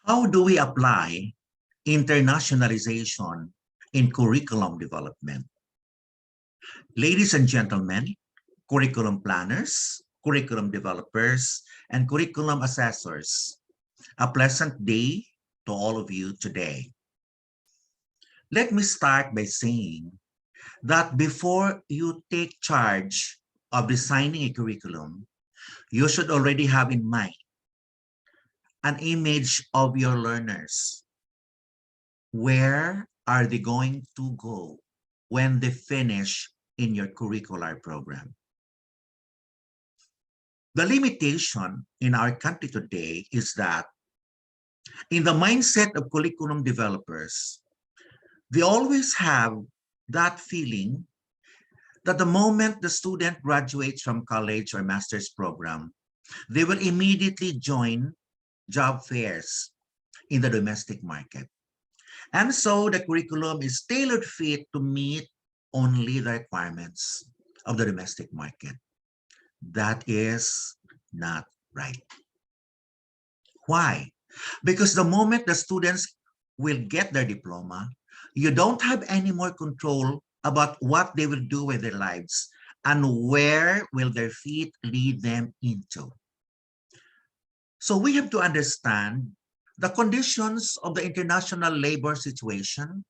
How do we apply internationalization in curriculum development? Ladies and gentlemen, curriculum planners, curriculum developers, and curriculum assessors, a pleasant day to all of you today. Let me start by saying that before you take charge of designing a curriculum, you should already have in mind an image of your learners. Where are they going to go when they finish in your curricular program? The limitation in our country today is that in the mindset of curriculum developers, they always have that feeling that the moment the student graduates from college or master's program, they will immediately join job fairs in the domestic market. And so the curriculum is tailored fit to meet only the requirements of the domestic market. That is not right. Why? Because the moment the students will get their diploma, you don't have any more control about what they will do with their lives and where will their feet lead them into. So we have to understand the conditions of the international labor situation,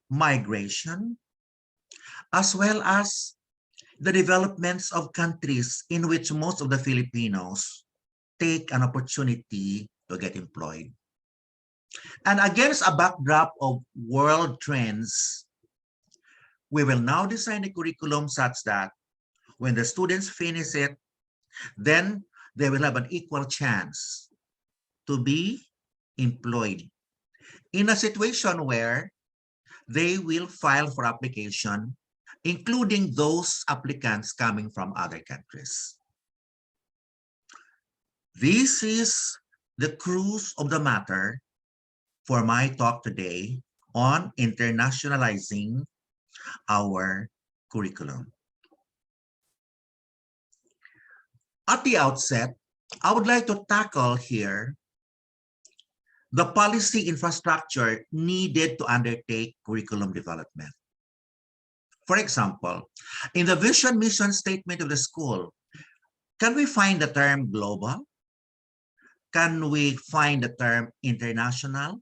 migration, as well as the developments of countries in which most of the Filipinos take an opportunity to get employed. And against a backdrop of world trends, we will now design a curriculum such that when the students finish it, then they will have an equal chance to be employed in a situation where they will file for application, including those applicants coming from other countries. This is the crux of the matter for my talk today on internationalizing our curriculum. At the outset, I would like to tackle here the policy infrastructure needed to undertake curriculum development. For example, in the vision mission statement of the school, can we find the term global? Can we find the term international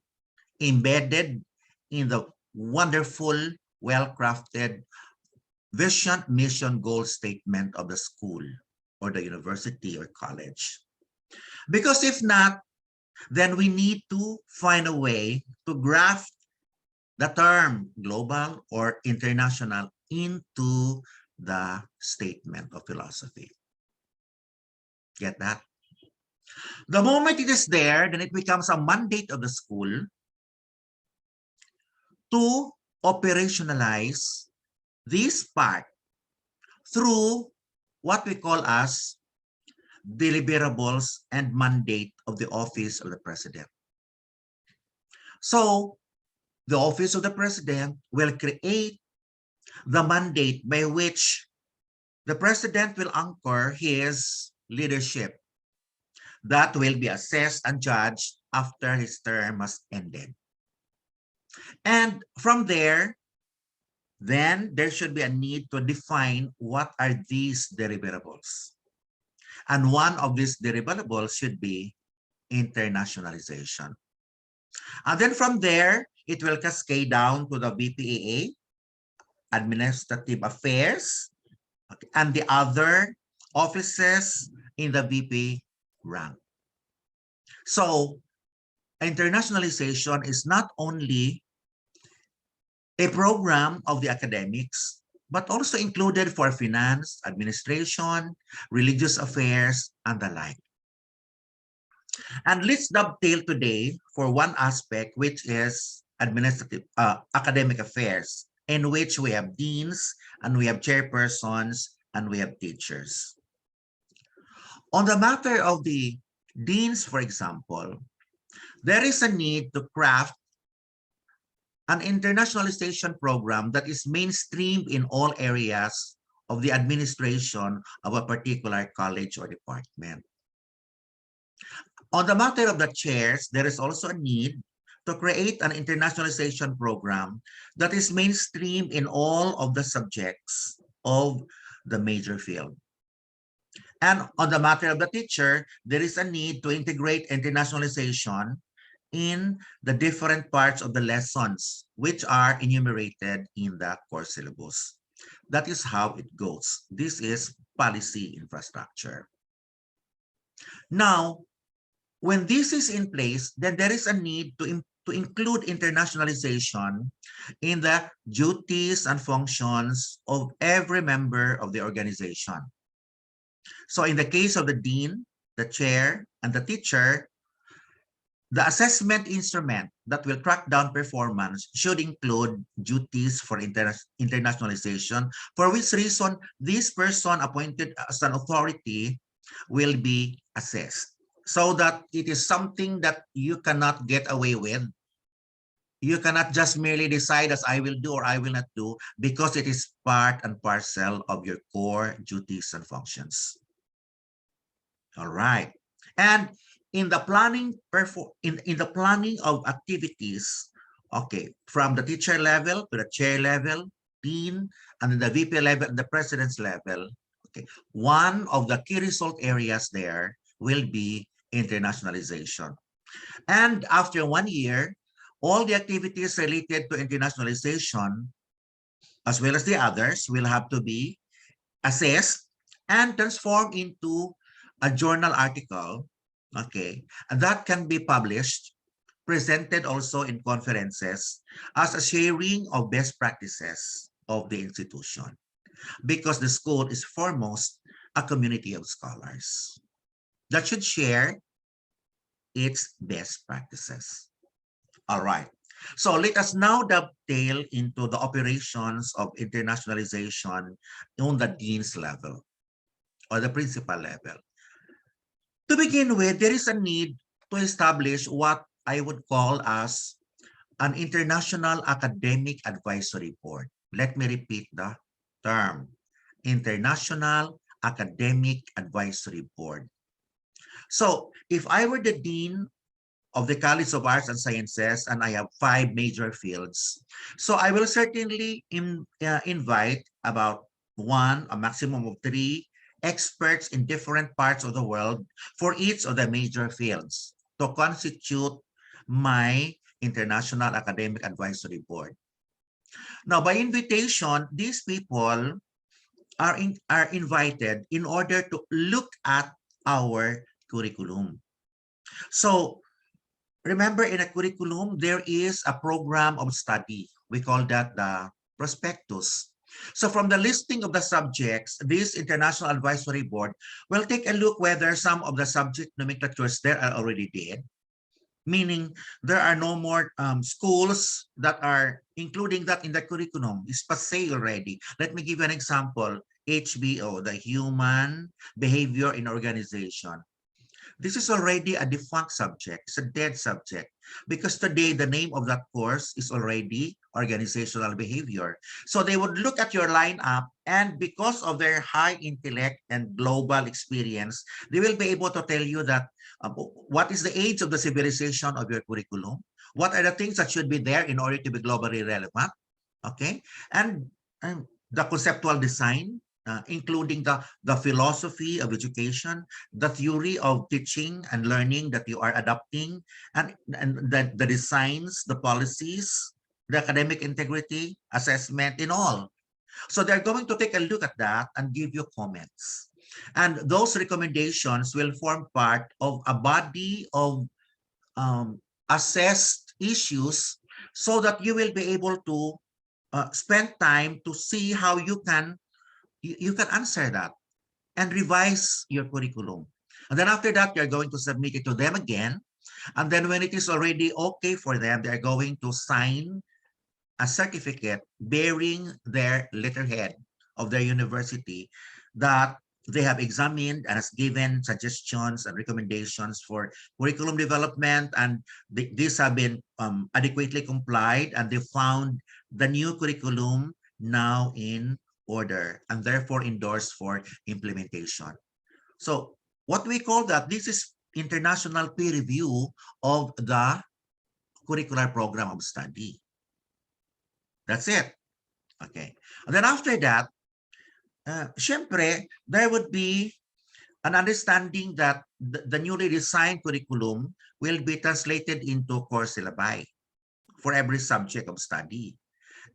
embedded in the wonderful, well-crafted vision, mission, goal statement of the school or the university or college? Because if not, then we need to find a way to graft the term global or international into the statement of philosophy. Get that? The moment it is there, then it becomes a mandate of the school to operationalize this part through what we call as deliverables and mandate of the office of the president. So the office of the president will create the mandate by which the president will anchor his leadership that will be assessed and judged after his term has ended. And from there, then there should be a need to define what are these deliverables. And one of these deliverables should be internationalization. And then from there, it will cascade down to the BPAA, Administrative Affairs, okay, and the other offices in the VP rank. So internationalization is not only a program of the academics, but also included for finance, administration, religious affairs, and the like. And let's dovetail today for one aspect, which is administrative academic affairs, in which we have deans, and we have chairpersons, and we have teachers. On the matter of the deans, for example, there is a need to craft an internationalization program that is mainstreamed in all areas of the administration of a particular college or department. On the matter of the chairs, there is also a need to create an internationalization program that is mainstream in all of the subjects of the major field. And on the matter of the teacher, there is a need to integrate internationalization in the different parts of the lessons, which are enumerated in the course syllabus. That is how it goes. This is policy infrastructure. Now, when this is in place, then there is a need to include internationalization in the duties and functions of every member of the organization. So in the case of the dean, the chair, and the teacher, the assessment instrument that will track down performance should include duties for internationalization, for which reason this person appointed as an authority will be assessed, so that it is something that you cannot get away with. You cannot just merely decide as I will do or I will not do, because it is part and parcel of your core duties and functions. All right. And in the planning in the planning of activities, okay, from the teacher level to the chair level, dean, and then the VP level and the president's level, okay, one of the key result areas there will be internationalization. And after 1 year, all the activities related to internationalization, as well as the others, will have to be assessed and transformed into a journal article, okay, and that can be published, presented also in conferences as a sharing of best practices of the institution, because the school is foremost a community of scholars that should share its best practices. All right. So let us now dovetail into the operations of internationalization on the dean's level or the principal level. To begin with, there is a need to establish what I would call as an International Academic Advisory Board. Let me repeat the term, International Academic Advisory Board. So if I were the dean of the College of Arts and Sciences and I have 5 major fields, so I will certainly invite about a maximum of 3 experts in different parts of the world for each of the major fields to constitute my International Academic Advisory Board. Now, by invitation, these people are invited in order to look at our curriculum. So remember, in a curriculum, there is a program of study. We call that the prospectus. So from the listing of the subjects, this International Advisory Board will take a look whether some of the subject nomenclatures there are already dead, meaning there are no more schools that are including that in the curriculum. It's passé already. Let me give you an example. HBO, the Human Behavior in Organization. This is already a defunct subject. It's a dead subject, because today the name of that course is already organizational behavior. So they would look at your lineup, and because of their high intellect and global experience, they will be able to tell you that what is the age of the civilization of your curriculum, what are the things that should be there in order to be globally relevant, okay, and the conceptual design, including the philosophy of education, the theory of teaching and learning that you are adopting, and the designs, the policies, the academic integrity, assessment, and all. So they're going to take a look at that and give you comments. And those recommendations will form part of a body of assessed issues, so that you will be able to spend time to see how you can answer that and revise your curriculum. And then after that, you're going to submit it to them again. And then when it is already okay for them, they're going to sign a certificate bearing their letterhead of their university that they have examined and has given suggestions and recommendations for curriculum development, and these have been adequately complied, and they found the new curriculum now in order and therefore endorsed for implementation. So what we call that, this is international peer review of the curricular program of study. That's it. Okay. And then after that, syempre, there would be an understanding that the newly designed curriculum will be translated into course syllabi for every subject of study.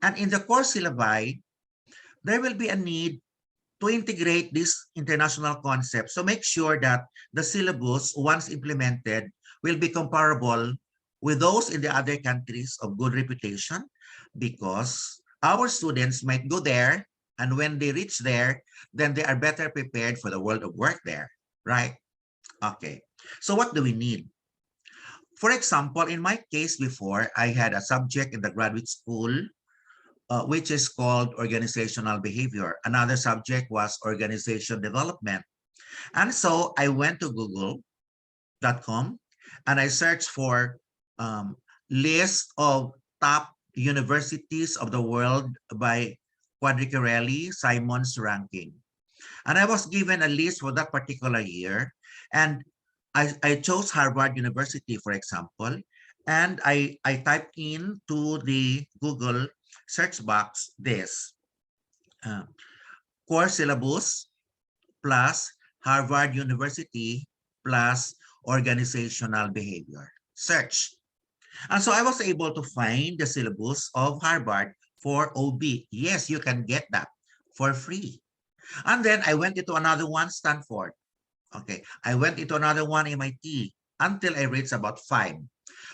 And in the course syllabi, there will be a need to integrate these international concepts. So make sure that the syllabus, once implemented, will be comparable with those in the other countries of good reputation, because our students might go there, and when they reach there, then they are better prepared for the world of work there, right? Okay. So what do we need? For example, in my case before, I had a subject in the graduate school which is called organizational behavior. Another subject was organization development. And so I went to google.com and I searched for list of top universities of the world by Quadricarelli Simon's ranking. And I was given a list for that particular year. And I chose Harvard University, for example, and I typed in to the Google search box this course syllabus plus Harvard University plus organizational behavior. Search. And so I was able to find the syllabus of Harvard for OB. Yes, you can get that for free. And then I went into another one, Stanford. Okay, I went into another one, MIT, until I reached about 5.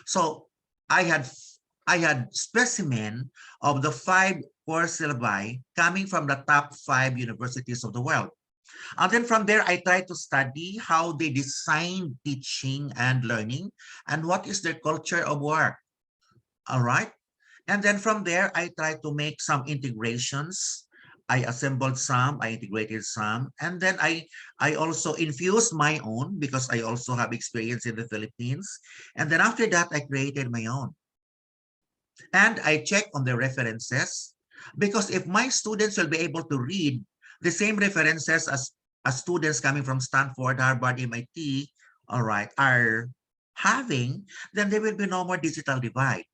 So I had specimen of the 5 course syllabi coming from the top 5 universities of the world. And then from there, I tried to study how they design teaching and learning and what is their culture of work. All right. And then from there, I tried to make some integrations. I assembled some, I integrated some, and then I also infused my own because I also have experience in the Philippines. And then after that, I created my own. And I check on the references, because if my students will be able to read the same references as students coming from Stanford, Harvard, MIT, all right, are having, then there will be no more digital divide.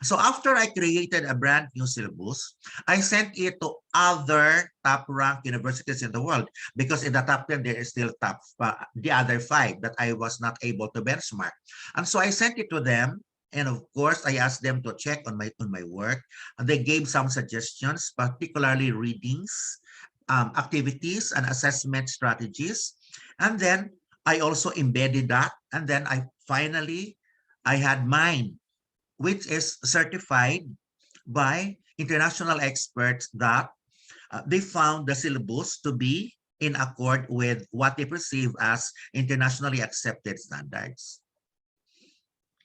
So after I created a brand new syllabus, I sent it to other top-ranked universities in the world, because in the top 10, there is still the other 5 that I was not able to benchmark. And so I sent it to them. And of course, I asked them to check on my work. And they gave some suggestions, particularly readings, activities, and assessment strategies. And then I also embedded that. And then I had mine, which is certified by international experts that they found the syllabus to be in accord with what they perceive as internationally accepted standards.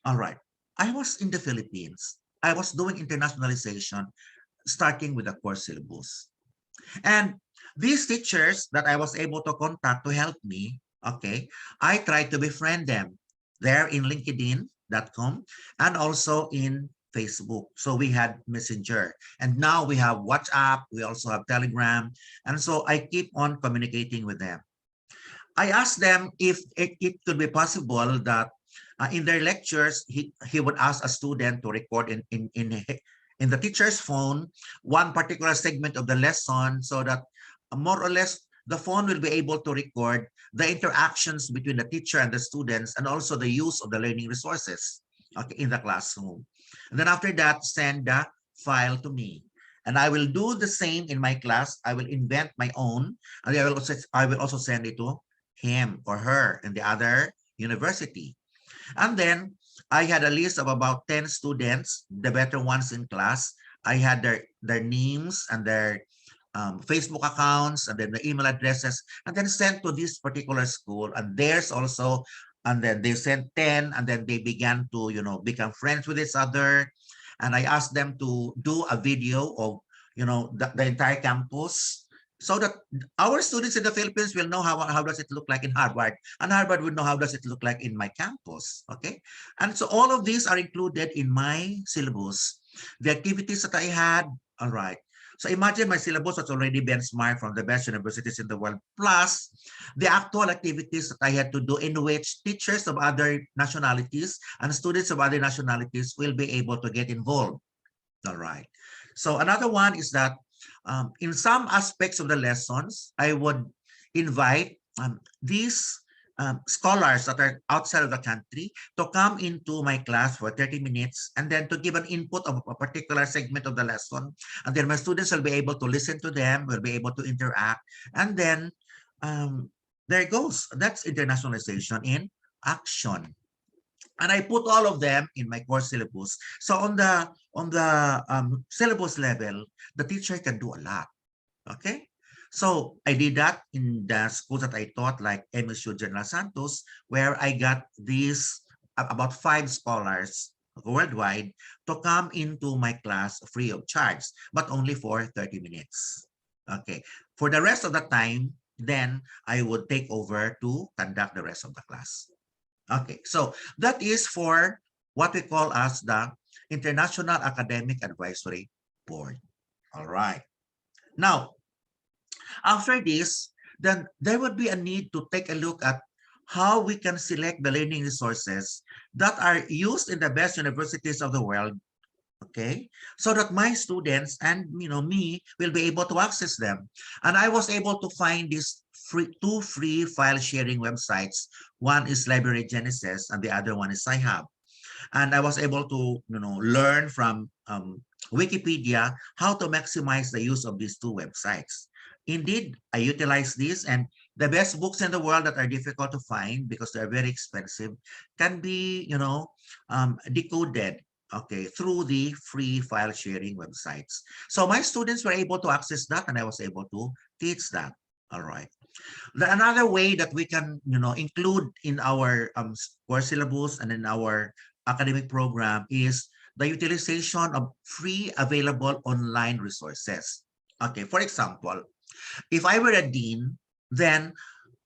All right. I was in the Philippines. I was doing internationalization, starting with the course syllabus. And these teachers that I was able to contact to help me, okay, I tried to befriend them there in LinkedIn.com and also in Facebook. So we had Messenger, and now we have WhatsApp. We also have Telegram. And so I keep on communicating with them. I asked them if it could be possible that in their lectures, he would ask a student to record in the teacher's phone one particular segment of the lesson, so that more or less the phone will be able to record the interactions between the teacher and the students, and also the use of the learning resources, okay, in the classroom. And then after that, send the file to me. And I will do the same in my class. I will invent my own, and I will also send it to him or her in the other university. And then I had a list of about 10 students, the better ones in class. I had their names and their Facebook accounts, and then the email addresses, and then sent to this particular school. And there's also, and then they sent 10, and then they began to, become friends with each other. And I asked them to do a video of, the entire campus, so that our students in the Philippines will know how does it look like in Harvard, and Harvard would know how does it look like in my campus, okay? And so all of these are included in my syllabus. The activities that I had, all right. So imagine my syllabus was already benchmarked from the best universities in the world, plus the actual activities that I had to do in which teachers of other nationalities and students of other nationalities will be able to get involved. All right. So another one is that in some aspects of the lessons, I would invite these scholars that are outside of the country to come into my class for 30 minutes and then to give an input of a particular segment of the lesson. And then my students will be able to listen to them, will be able to interact. And then there it goes. That's internationalization in action. And I put all of them in my course syllabus. So on the syllabus level, the teacher can do a lot. Okay. So I did that in the schools that I taught, like MSU General Santos, where I got these about 5 scholars worldwide to come into my class free of charge, but only for 30 minutes. Okay. For the rest of the time, then I would take over to conduct the rest of the class. Okay, so that is for what we call as the International Academic Advisory Board. All right. Now, after this, then there would be a need to take a look at how we can select the learning resources that are used in the best universities of the world, okay, so that my students and me will be able to access them. And I was able to find these two free file sharing websites. One is Library Genesis and the other one is SciHub. And I was able to learn from Wikipedia how to maximize the use of these two websites. Indeed, I utilize this, and the best books in the world that are difficult to find because they're very expensive can be decoded, okay, through the free file sharing websites. So my students were able to access that, and I was able to teach that. All right. Another way that we can include in our course syllabus and in our academic program is the utilization of free available online resources. Okay, for example, if I were a dean, then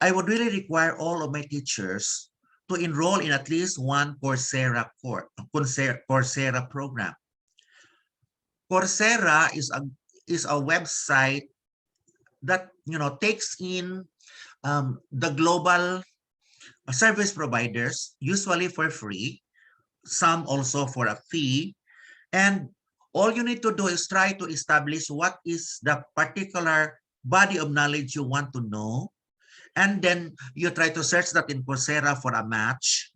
I would really require all of my teachers to enroll in at least one Coursera program. Coursera is a website that takes in the global service providers, usually for free, some also for a fee. And all you need to do is try to establish what is the particular body of knowledge you want to know. And then you try to search that in Coursera for a match.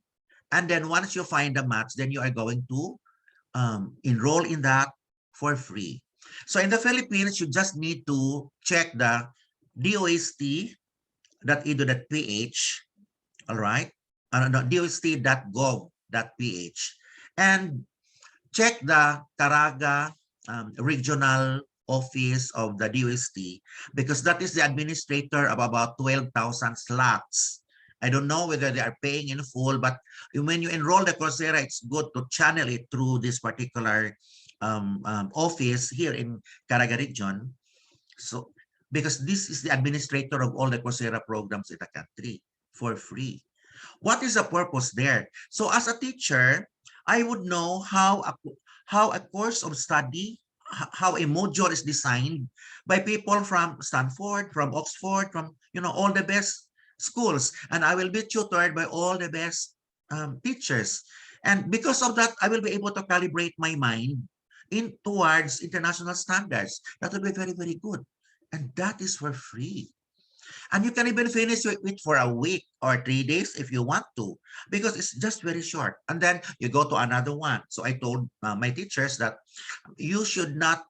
And then once you find a match, then you are going to enroll in that for free. So in the Philippines, you just need to check the dost.edu.ph, all right? No, dost.gov.ph, and check the Caraga regional office of the DOST, because that is the administrator of about 12,000 slots. I don't know whether they are paying in full, but when you enroll the Coursera, it's good to channel it through this particular office here in Caraga region. So, because this is the administrator of all the Coursera programs in the country for free. What is the purpose there? So as a teacher, I would know how a course of study, how a module is designed by people from Stanford, from Oxford, from all the best schools, and I will be tutored by all the best teachers. And because of that, I will be able to calibrate my mind in towards international standards. That will be very, very good. And that is for free. And you can even finish it for a week or 3 days if you want to, because it's just very short. And then you go to another one. So I told my teachers that you should not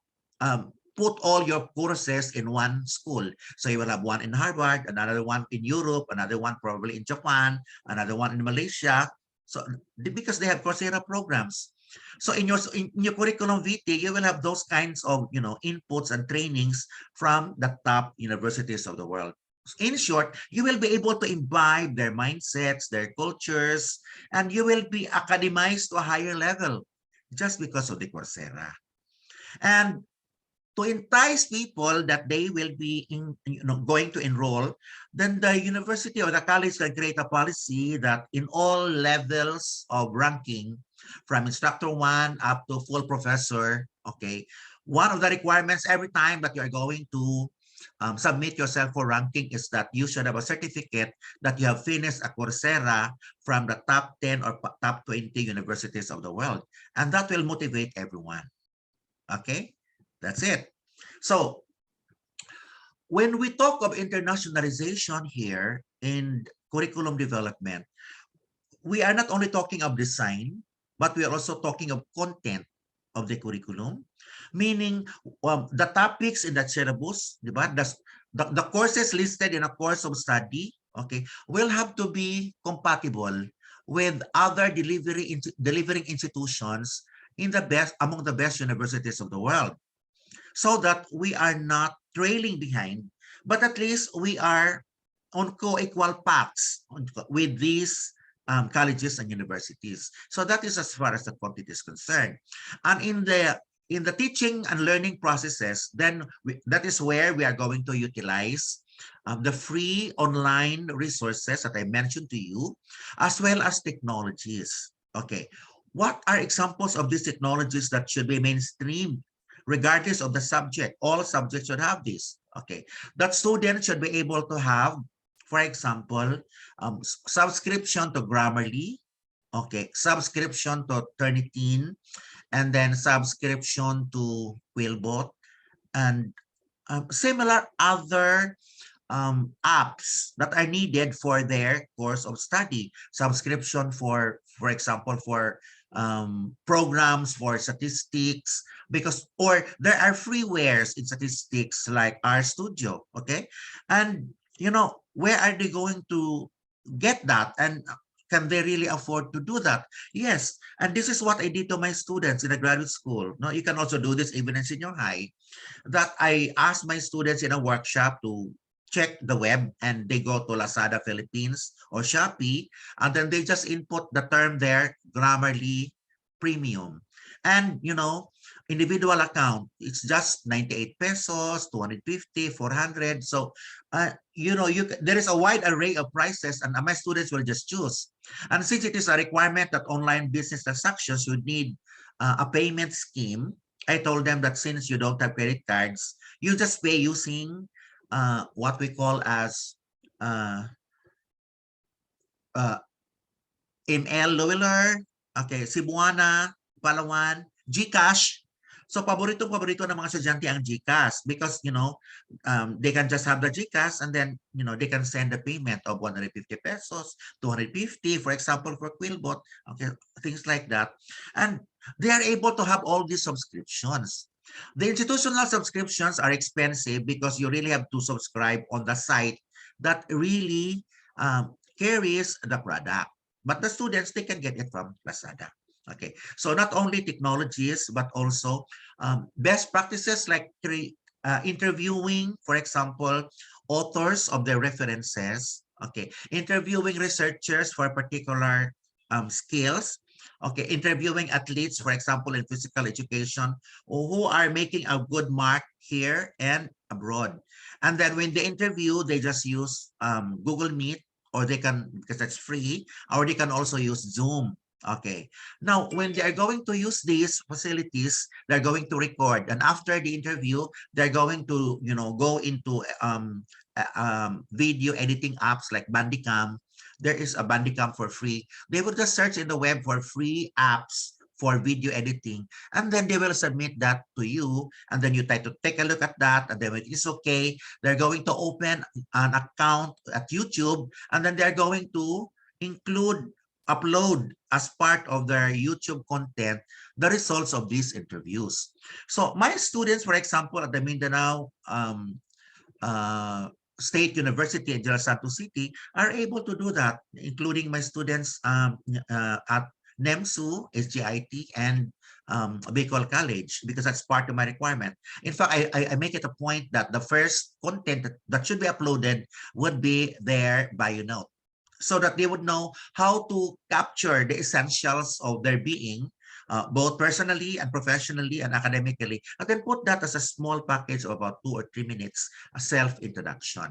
put all your courses in one school. So you will have one in Harvard, another one in Europe, another one probably in Japan, another one in Malaysia. So because they have Coursera programs. So in your curriculum vitae, you will have those kinds of inputs and trainings from the top universities of the world. In short, you will be able to imbibe their mindsets, their cultures, and you will be academized to a higher level just because of the Coursera. And to entice people that they will be going to enroll, then the university or the college can create a policy that in all levels of ranking, from instructor 1 up to full professor, okay, One of the requirements every time that you are going to submit yourself for ranking is that you should have a certificate that you have finished a Coursera from the top 10 or top 20 universities of the world. And that will motivate everyone. Okay, that's it. So when we talk of internationalization here in curriculum development, we are not only talking of design, but we are also talking of content of the curriculum, meaning the topics in the syllabus, the courses listed in a course of study, okay, will have to be compatible with other delivering institutions in the best among the best universities of the world, so that we are not trailing behind, but at least we are on co-equal paths with these colleges and universities. So that is as far as the content is concerned. And in the teaching and learning processes, then that is where we are going to utilize the free online resources that I mentioned to you, as well as technologies. Okay, what are examples of these technologies that should be mainstreamed regardless of the subject? All subjects should have this. Okay, that students should be able to have, for example, subscription to Grammarly, okay, subscription to Turnitin, and then subscription to Quillbot, and similar other apps that are needed for their course of study. Subscription for example, for programs for statistics, because, or there are freewares in statistics like RStudio, okay? And, you know, where are they going to get that? And can they really afford to do that? Yes. And this is what I did to my students in the graduate school. No, you can also do this even in senior high, that I asked my students in a workshop to check the web, and they go to Lazada Philippines or Shopee, and then they just input the term there, Grammarly Premium. And, you know, individual account, it's just 98 pesos, 250, 400. So, you know, there is a wide array of prices, and my students will just choose. And since it is a requirement that online business transactions would need a payment scheme, I told them that since you don't have credit cards, you just pay using what we call as uh, uh, ML Lowiller, okay, Cebuana, Palawan, GCash. So paborito ng mga estudyante ang GCash, because, you know, they can just have the GCash, and then, you know, they can send the payment of 150 pesos, 250, for example, for Quillbot, okay, things like that. And they are able to have all these subscriptions. The institutional subscriptions are expensive because you really have to subscribe on the site that really carries the product. But the students, they can get it from Lazada. Okay, so not only technologies, but also best practices like interviewing, for example, authors of their references. Okay, interviewing researchers for particular skills. Okay, interviewing athletes, for example, in physical education, who are making a good mark here and abroad. And then when they interview, they just use Google Meet, or they can, because that's free, or they can also use Zoom. Okay. Now, when they are going to use these facilities, they're going to record. And after the interview, they're going to, you know, go into video editing apps like Bandicam. There is a Bandicam for free. They will just search in the web for free apps for video editing, and then they will submit that to you, and then you try to take a look at that, and then when it's okay, they're going to open an account at YouTube, and then they're going to upload as part of their YouTube content the results of these interviews. So my students, for example, at the Mindanao State University in General Santos City are able to do that, including my students at NEMSU, SGIT, and Bicol College, because that's part of my requirement. In fact, I make it a point that the first content that should be uploaded would be their bio note, so that they would know how to capture the essentials of their being, both personally and professionally and academically, and then put that as a small package of about 2 or 3 minutes, a self-introduction.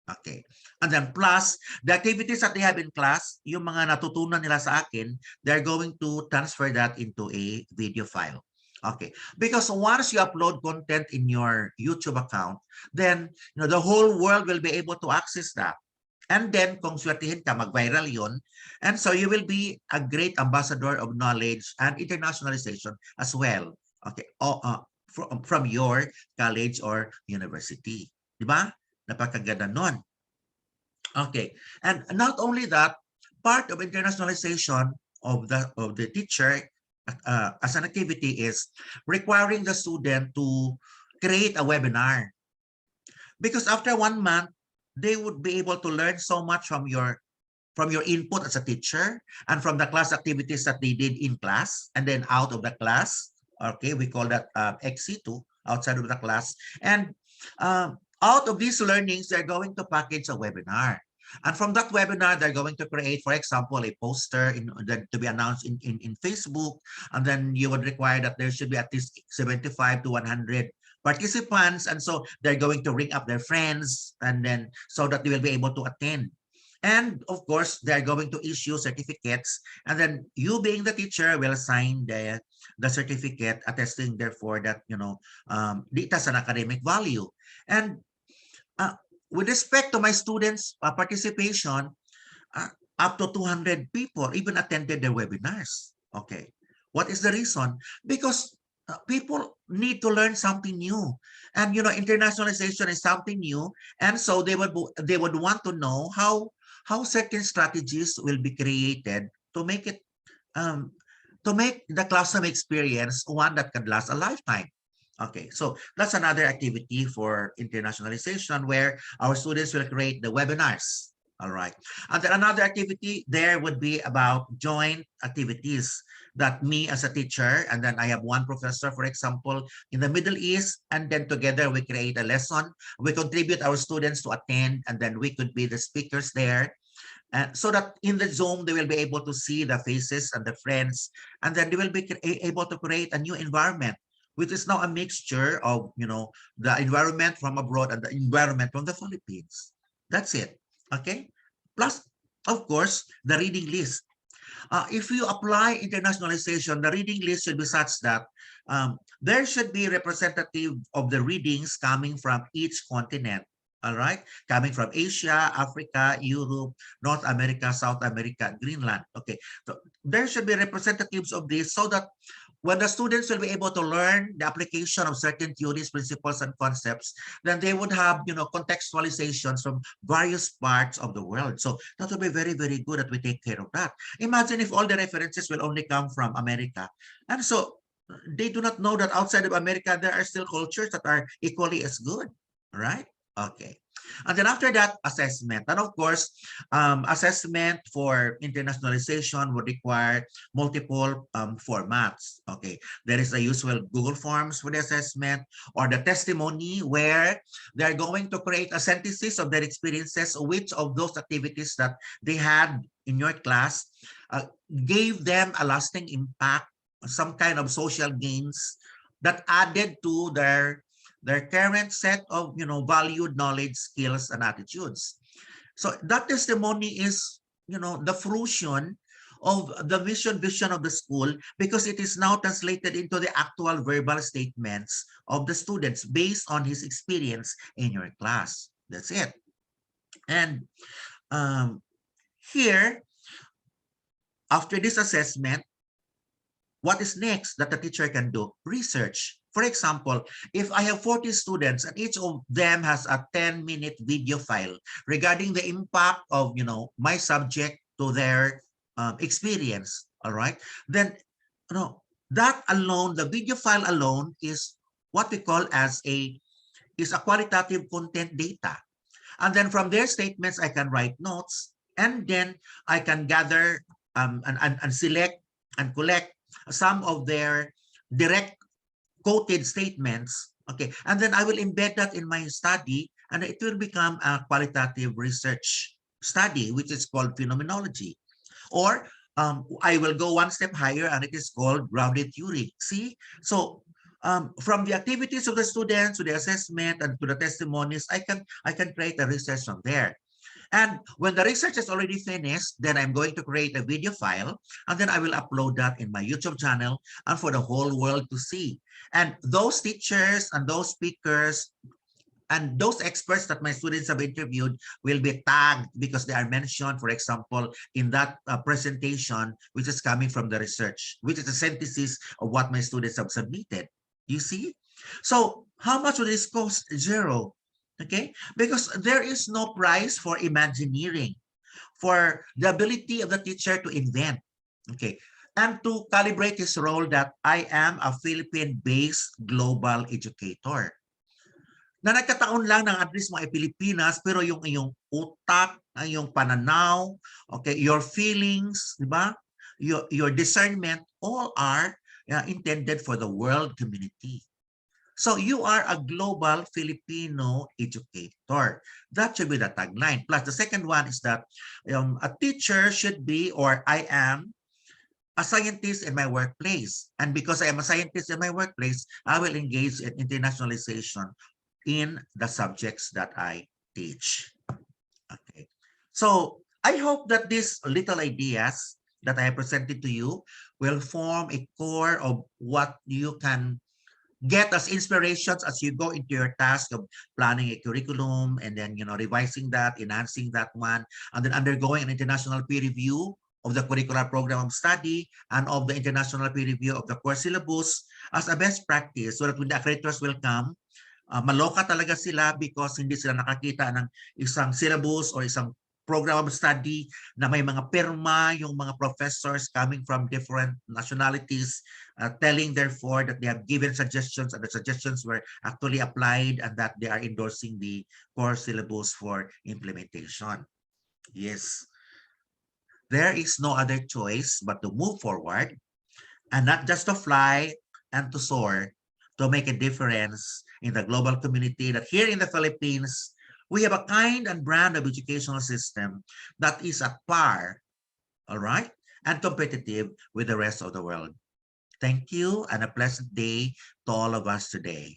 Okay. And then plus, the activities that they have in class, yung mga natutunan nila sa akin, they're going to transfer that into a video file. Okay, because once you upload content in your YouTube account, then the whole world will be able to access that. And then, kung swertihin ka, mag-viral yun. And so you will be a great ambassador of knowledge and internationalization as well. Okay, from your college or university. Di ba? Napakaganda nun. Okay, and not only that, part of internationalization of the teacher as an activity is requiring the student to create a webinar, because after 1 month they would be able to learn so much from your input as a teacher and from the class activities that they did in class and then out of the class. Okay, we call that XC2, outside of the class. And out of these learnings, they're going to package a webinar. And from that webinar, they're going to create, for example, a poster to be announced in Facebook. And then you would require that there should be at least 75 to 100 participants. And so they're going to ring up their friends and then so that they will be able to attend. And of course, they're going to issue certificates, and then you being the teacher will sign the certificate attesting therefore that, it has an academic value. And uh, with respect to my students' participation, up to 200 people even attended their webinars. Okay. What is the reason? Because people need to learn something new. And, internationalization is something new. And so they would want to know how certain strategies will be created to make it to make the classroom experience one that can last a lifetime. Okay, so that's another activity for internationalization where our students will create the webinars. All right. And then another activity there would be about joint activities that me as a teacher, and then I have one professor, for example, in the Middle East, and then together we create a lesson. We contribute our students to attend, and then we could be the speakers there. And so that in the Zoom, they will be able to see the faces and the friends, and then they will be able to create a new environment, which is now a mixture of, the environment from abroad and the environment from the Philippines. That's it. Okay. Plus, of course, the reading list. If you apply internationalization, the reading list should be such that there should be representative of the readings coming from each continent. All right, coming from Asia, Africa, Europe, North America, South America, Greenland. Okay, so there should be representatives of this so that when the students will be able to learn the application of certain theories, principles, and concepts, then they would have, contextualizations from various parts of the world. So that will be very, very good that we take care of that. Imagine if all the references will only come from America. And so they do not know that outside of America, there are still cultures that are equally as good, right? Okay. And then after that, assessment. And of course, assessment for internationalization would require multiple formats. Okay, there is the usual Google Forms for the assessment, or the testimony where they're going to create a synthesis of their experiences, which of those activities that they had in your class gave them a lasting impact, some kind of social gains that added to their current set of valued knowledge, skills, and attitudes. So that testimony is the fruition of the vision of the school, because it is now translated into the actual verbal statements of the students based on his experience in your class. That's it. And here, after this assessment, what is next that the teacher can do? Research. For example, if I have 40 students and each of them has a 10-minute video file regarding the impact of my subject to their experience, all right, then that alone, the video file alone, is what we call as a qualitative content data. And then from their statements, I can write notes, and then I can gather and select and collect some of their direct quoted statements. Okay, and then I will embed that in my study, and it will become a qualitative research study, which is called phenomenology. Or I will go one step higher, and it is called grounded theory. See, so from the activities of the students to the assessment and to the testimonies, I can create a research from there. And when the research is already finished, then I'm going to create a video file, and then I will upload that in my YouTube channel and for the whole world to see. And those teachers and those speakers and those experts that my students have interviewed will be tagged because they are mentioned, for example, in that presentation, which is coming from the research, which is a synthesis of what my students have submitted. You see? So how much will this cost? Zero. Okay? Because there is no price for Imagineering, for the ability of the teacher to invent. Okay. And to calibrate his role that I am a Philippine-based global educator. Na nagkataon lang ng at least mga Pilipinas, pero yung iyong utak, ang iyong pananaw, okay, your feelings, di ba? Your discernment, all are intended for the world community. So you are a global Filipino educator. That should be the tagline. Plus the second one is that a teacher should be, or I am, a scientist in my workplace. And because I am a scientist in my workplace, I will engage in internationalization in the subjects that I teach. Okay. So I hope that these little ideas that I have presented to you will form a core of what you can get as inspirations as you go into your task of planning a curriculum and then, revising that, enhancing that one, and then undergoing an international peer review of the curricular program of study and of the international peer review of the course syllabus as a best practice so that when the accreditors will come, maloka talaga sila because hindi sila nakakita ng isang syllabus or isang program of study na may mga pirma yung mga professors coming from different nationalities, telling therefore that they have given suggestions and the suggestions were actually applied and that they are endorsing the core syllabus for implementation. Yes. There is no other choice but to move forward and not just to fly and to soar, to make a difference in the global community that here in the Philippines, we have a kind and brand of educational system that is at par, all right, and competitive with the rest of the world. Thank you and a pleasant day to all of us today.